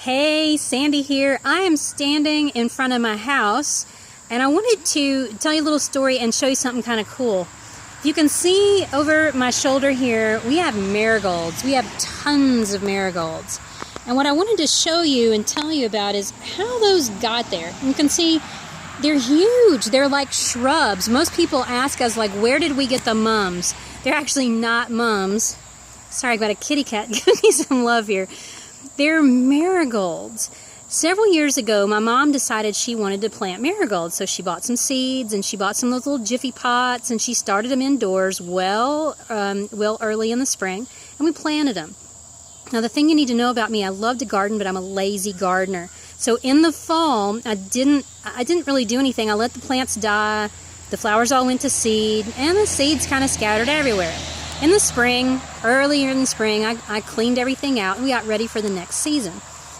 Hey, Sandy here. I am standing in front of my house and I wanted to tell you a little story and show you something kind of cool. You can see over my shoulder here, we have marigolds. We have tons of marigolds. And what I wanted to show you and tell you about is how those got there. You can see they're huge. They're like shrubs. Most people ask us, like, where did we get the mums? They're actually not mums. Sorry, I've got a kitty cat. Give me some love here. They're marigolds. Several years ago, my mom decided she wanted to plant marigolds. So she bought some seeds and she bought some of those little jiffy pots and she started them indoors well early in the spring, and we planted them. Now, the thing you need to know about me, I love to garden, but I'm a lazy gardener. So in the fall, I didn't really do anything. I let the plants die. The flowers all went to seed, and the seeds kind of scattered everywhere. In the spring, earlier in the spring, I cleaned everything out and we got ready for the next season.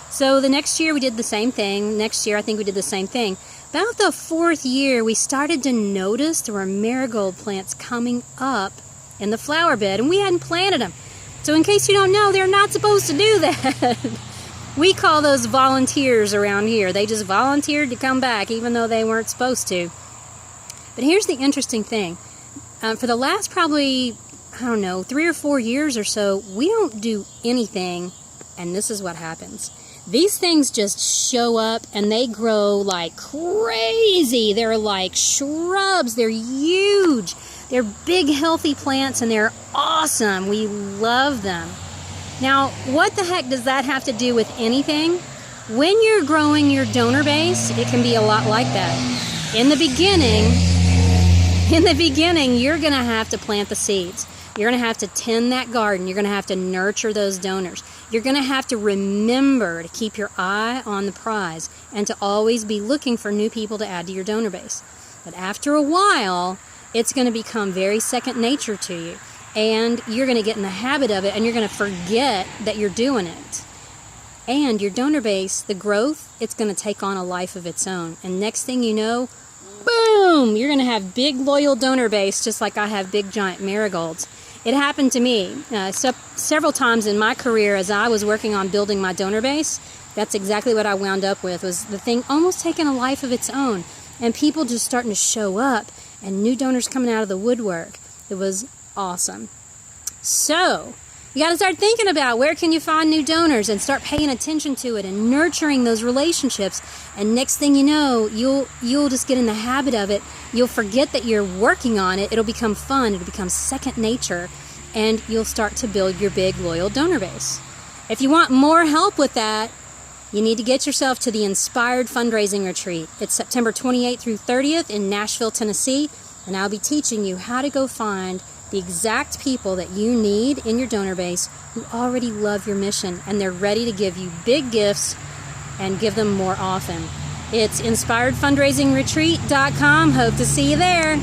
So the next year we did the same thing. Next year I think we did the same thing. About the fourth year, we started to notice there were marigold plants coming up in the flower bed, and we hadn't planted them. So in case you don't know, they're not supposed to do that. We call those volunteers around here. They just volunteered to come back even though they weren't supposed to. But here's the interesting thing. For the last probably, 3 or 4 years or so, we don't do anything, and this is what happens. These things just show up and they grow like crazy. They're like shrubs. They're huge. They're big, healthy plants, and they're awesome. We love them. Now, what the heck does that have to do with anything? When you're growing your donor base, it can be a lot like that. In the beginning, you're going to have to plant the seeds. You're going to have to tend that garden. You're going to have to nurture those donors. You're going to have to remember to keep your eye on the prize and to always be looking for new people to add to your donor base. But after a while, it's going to become very second nature to you. And you're going to get in the habit of it, and you're going to forget that you're doing it. And your donor base, the growth, it's going to take on a life of its own. And next thing you know, boom, you're going to have big, loyal donor base, just like I have big, giant marigolds. It happened to me several times in my career as I was working on building my donor base. That's exactly what I wound up with, was the thing almost taking a life of its own. And people just starting to show up, and new donors coming out of the woodwork. It was awesome. So, you got to start thinking about where can you find new donors and start paying attention to it and nurturing those relationships. And next thing you know, you'll just get in the habit of it. You'll forget that you're working on it. It'll become fun. It'll become second nature, and you'll start to build your big, loyal donor base. If you want more help with that, you need to get yourself to the Inspired Fundraising Retreat. It's September 28th through 30th in Nashville, Tennessee, and I'll be teaching you how to go find the exact people that you need in your donor base who already love your mission, and they're ready to give you big gifts and give them more often. It's inspiredfundraisingretreat.com. Hope to see you there.